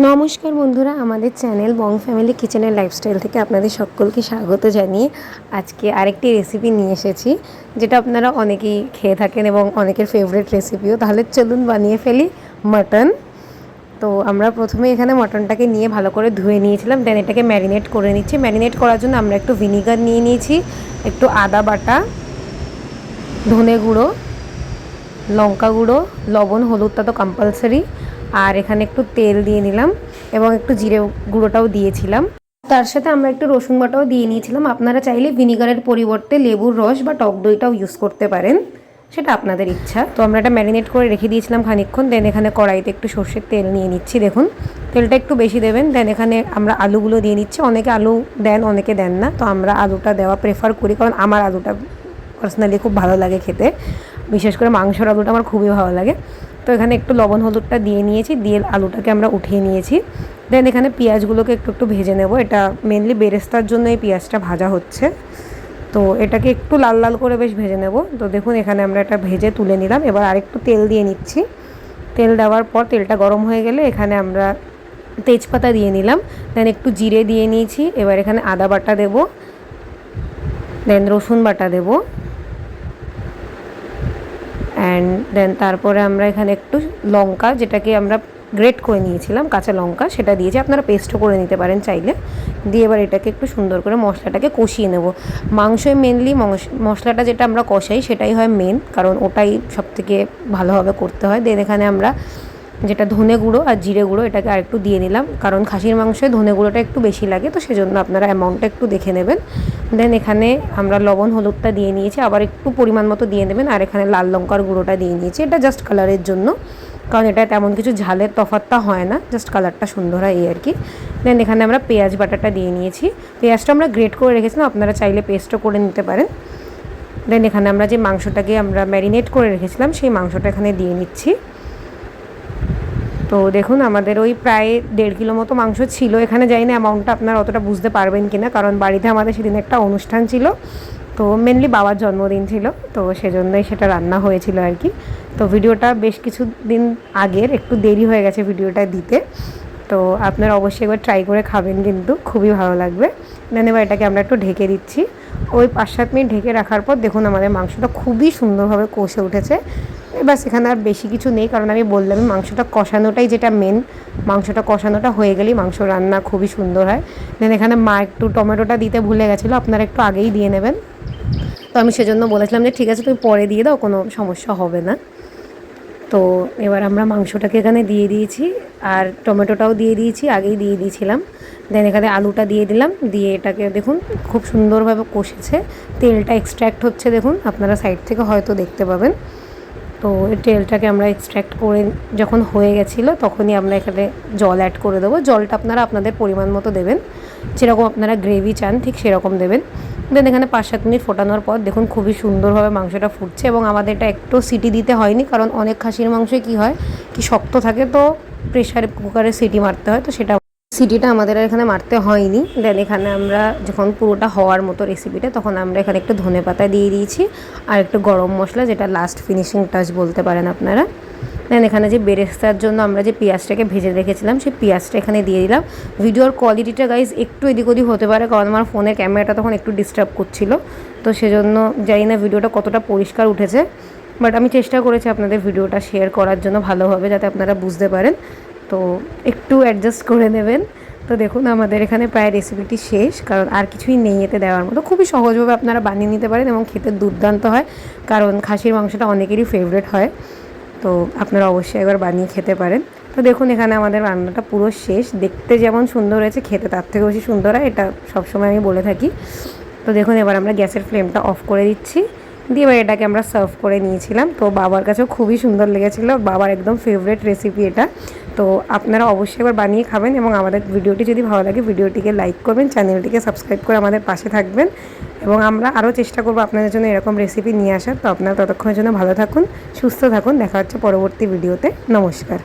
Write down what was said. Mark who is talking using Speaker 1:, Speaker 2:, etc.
Speaker 1: নমস্কার বন্ধুরা, আমাদের চ্যানেল বং ফ্যামিলি কিচেনের লাইফস্টাইল থেকে আপনাদের সকলকে স্বাগত জানিয়ে আজকে আরেকটি রেসিপি নিয়ে এসেছি, যেটা আপনারা অনেকেই খেয়ে থাকেন এবং অনেকের ফেভারিট রেসিপিও। তাহলে চলুন বানিয়ে ফেলি মাটন। তো আমরা প্রথমে এখানে মাটনটাকে নিয়ে ভালো করে ধুয়ে নিয়েছিলাম, দেন এটাকে ম্যারিনেট করে নিচ্ছি। ম্যারিনেট করার জন্য আমরা একটু ভিনিগার নিয়ে নিয়েছি, একটু আদা বাটা, ধনে গুঁড়ো, লঙ্কা গুঁড়ো, লবণ, হলুদটা তো কম্পালসারি, আর এখানে একটু তেল দিয়ে নিলাম এবং একটু জিরে গুঁড়োটাও দিয়েছিলাম। তার সাথে আমরা একটু রসুন বাটাও দিয়ে নিয়েছিলাম। আপনারা চাইলে ভিনিগারের পরিবর্তে লেবুর রস বা টক দইটাও ইউজ করতে পারেন, সেটা আপনাদের ইচ্ছা। তো আমরা এটা ম্যারিনেট করে রেখে দিয়েছিলাম খানিকক্ষণ। দেন এখানে কড়াইতে একটু সর্ষের তেল নিয়ে নিচ্ছি, দেখুন তেলটা একটু বেশি দেবেন। দেন এখানে আমরা আলুগুলো দিয়ে নিচ্ছি। অনেকে আলু দেন, অনেকে দেন না, তো আমরা আলুটা দেওয়া প্রেফার করি, কারণ আমার আলুটা পার্সোনালি খুব ভালো লাগে খেতে, বিশেষ করে মাংসর আলুটা আমার খুবই ভালো লাগে। তো এখানে একটু লবণ হলুদটা দিয়ে নিয়েছি, দিয়ে আলুটাকে আমরা উঠিয়ে নিয়েছি। দেন এখানে পেঁয়াজগুলোকে একটু একটু ভেজে নেব। এটা মেনলি বেরেস্তার জন্য এই পেঁয়াজটা ভাজা হচ্ছে, তো এটাকে একটু লাল লাল করে বেশ ভেজে নেব। তো দেখুন এখানে আমরা এটা ভেজে তুলে নিলাম। এবার আরেকটু তেল দিয়ে নিচ্ছি। তেল দেওয়ার পর তেলটা গরম হয়ে গেলে এখানে আমরা তেজপাতা দিয়ে নিলাম, দেন একটু জিরে দিয়ে নিয়েছি। এবার এখানে আদা বাটা দেব, দেন রসুন বাটা দেব, অ্যান্ড দেন তারপরে আমরা এখানে একটু লঙ্কা, যেটাকে আমরা গ্রেট করে নিয়েছিলাম কাঁচা লঙ্কা, সেটা দিয়েছি। আপনারা পেস্টও করে নিতে পারেন চাইলে। দিয়ে এবার এটাকে একটু সুন্দর করে মশলাটাকে কষিয়ে নেব। মাংসই মেনলি মশলাটা যেটা আমরা কষাই সেটাই হয় মেন, কারণ ওটাই সবথেকে ভালোভাবে করতে হয়। দেন এখানে আমরা যেটা ধনে গুঁড়ো আর জিরে গুঁড়ো, এটাকে আরেকটু দিয়ে নিলাম, কারণ খাসির মাংসে ধনে গুঁড়োটা একটু বেশি লাগে, তো সেজন্য আপনারা অ্যামাউন্টটা একটু দেখে নেবেন। দেন এখানে আমরা লবণ হলুদটা দিয়ে নিয়েছি, আবার একটু পরিমাণ মতো দিয়ে নেবেন। আর এখানে লাল লঙ্কার গুঁড়োটা দিয়ে নিয়েছি, এটা জাস্ট কালারের জন্য, কারণ এটা তেমন কিছু ঝালের তফাৎটা হয় না, জাস্ট কালারটা সুন্দর হয় এই আর কি। দেন এখানে আমরা পেঁয়াজ বাটাটা দিয়ে নিয়েছি। পেঁয়াজটা আমরা গ্রেট করে রেখেছিলাম, আপনারা চাইলে পেস্টও করে নিতে পারেন। দেন এখানে আমরা যে মাংসটাকে আমরা ম্যারিনেট করে রেখেছিলাম সেই মাংসটা এখানে দিয়ে নিচ্ছি। তো দেখুন আমাদের ওই প্রায় 1.5 কিলো মতো মাংস ছিল এখানে। জানি না অ্যামাউন্টটা আপনারা অতটা বুঝতে পারবেন কি না, কারণ বাড়িতে আমাদের সেদিন একটা অনুষ্ঠান ছিল, তো মেনলি বাবার জন্মদিন ছিল, তো সেজন্যই সেটা রান্না হয়েছিল আর কি। তো ভিডিওটা বেশ কিছু দিন আগের, একটু দেরি হয়ে গেছে ভিডিওটা দিতে, তো আপনারা অবশ্যই একবার ট্রাই করে খাবেন, কিন্তু খুবই ভালো লাগবে। দেন এবার এটাকে আমরা একটু ঢেকে দিচ্ছি। ওই 5-7 মিনিট ঢেকে রাখার পর দেখুন আমাদের মাংসটা খুবই সুন্দরভাবে কষে উঠেছে। এবার সেখানে আর বেশি কিছু নেই, কারণ আমি বললামই মাংসটা কষানোটাই যেটা মেন। মাংসটা কষানোটা হয়ে গেলেই মাংস রান্না খুবই সুন্দর হয়। দেন এখানে মা একটু টমেটোটা দিতে ভুলে গেছিলো, আপনারা একটু আগেই দিয়ে নেবেন। তো আমি সেজন্য বলেছিলাম যে ঠিক আছে তুমি পরে দিয়ে দাও, কোনো সমস্যা হবে না। তো এবার আমরা মাংসটাকে এখানে দিয়ে দিয়েছি, আর টমেটোটাও দিয়ে দিয়েছি, আগেই দিয়ে দিয়েছিলাম। দেন এখানে আলুটা দিয়ে দিলাম, দিয়ে এটাকে দেখুন খুব সুন্দরভাবে কষেছে। তেলটা এক্সট্র্যাক্ট হচ্ছে, দেখুন আপনারা সাইড থেকে হয়তো দেখতে পাবেন। তো এই তেলটাকে আমরা এক্সট্র্যাক্ট করে যখন হয়ে গেছিলো, তখনই আমরা এখানে জল অ্যাড করে দেবো। জলটা আপনারা আপনাদের পরিমাণ মতো দেবেন, যেরকম আপনারা গ্রেভি চান ঠিক সেরকম দেবেন। দেন এখানে 5-7 মিনিট ফোটানোর পর দেখুন খুবই সুন্দরভাবে মাংসটা ফুটছে, এবং আমাদের এটা একটু সিটি দিতে হয়নি, কারণ অনেক খাসির মাংসে কী হয় কি শক্ত থাকে, তো প্রেশার কুকারে সিটি মারতে হয়, তো সেটা সিটিটা আমাদের এখানে মারতে হয়নি। দেন এখানে আমরা যখন পুরোটা হওয়ার মতো রেসিপিটা, তখন আমরা এখানে একটু ধনেপাতা দিয়ে দিয়েছি, আর একটু গরম মশলা, যেটা লাস্ট ফিনিশিং টাচ বলতে পারেন আপনারা। দেন এখানে যে বেরেস্তার জন্য আমরা যে পেঁয়াজটাকে ভেজে রেখেছিলাম সেই পেঁয়াজটা এখানে দিয়ে দিলাম। ভিডিওর কোয়ালিটিটা গাইজ একটু এদিক ওদিক হতে পারে, কারণ আমার ফোনের ক্যামেরাটা তখন একটু ডিস্টার্ব করছিল, তো সেজন্য জানি না ভিডিওটা কতটা পরিষ্কার উঠেছে, বাট আমি চেষ্টা করেছি আপনাদের ভিডিওটা শেয়ার করার জন্য ভালোভাবে, যাতে আপনারা বুঝতে পারেন, তো একটু অ্যাডজাস্ট করে নেবেন। তো দেখুন আমাদের এখানে প্রায় রেসিপিটি শেষ, কারণ আর কিছুই নেই এতে দেওয়ার মতো। খুবই সহজভাবে আপনারা বানিয়ে নিতে পারেন এবং খেতে দুর্দান্ত হয়, কারণ খাসির মাংসটা অনেকেরই ফেভারিট হয়, তো আপনারা অবশ্যই একবার বানিয়ে খেতে পারেন। তো দেখুন এখানে আমাদের রান্নাটা পুরো শেষ। দেখতে যেমন সুন্দর হয়েছে, খেতে তার থেকে বেশি সুন্দর হয়, এটা সবসময় আমি বলে থাকি। তো দেখুন এবার আমরা গ্যাসের ফ্লেমটা অফ করে দিচ্ছি, দিয়ে এবার এটাকে আমরা সার্ভ করে নিয়েছিলাম। তো বাবার কাছেও খুবই সুন্দর লেগেছিলো, বাবার একদম ফেভারিট রেসিপি এটা। তো আপনারা অবশ্যই একবার বানিয়ে খাবেন, এবং আমাদের ভিডিওটি যদি ভালো লাগে ভিডিওটিকে লাইক করবেন, চ্যানেলটিকে সাবস্ক্রাইব করে আমাদের পাশে থাকবেন, এবং আমরা আরও চেষ্টা করবো আপনাদের জন্য এরকম রেসিপি নিয়ে আসার। তো আপনারা ততক্ষণের জন্য ভালো থাকুন, সুস্থ থাকুন, দেখা হচ্ছে পরবর্তী ভিডিওতে। নমস্কার।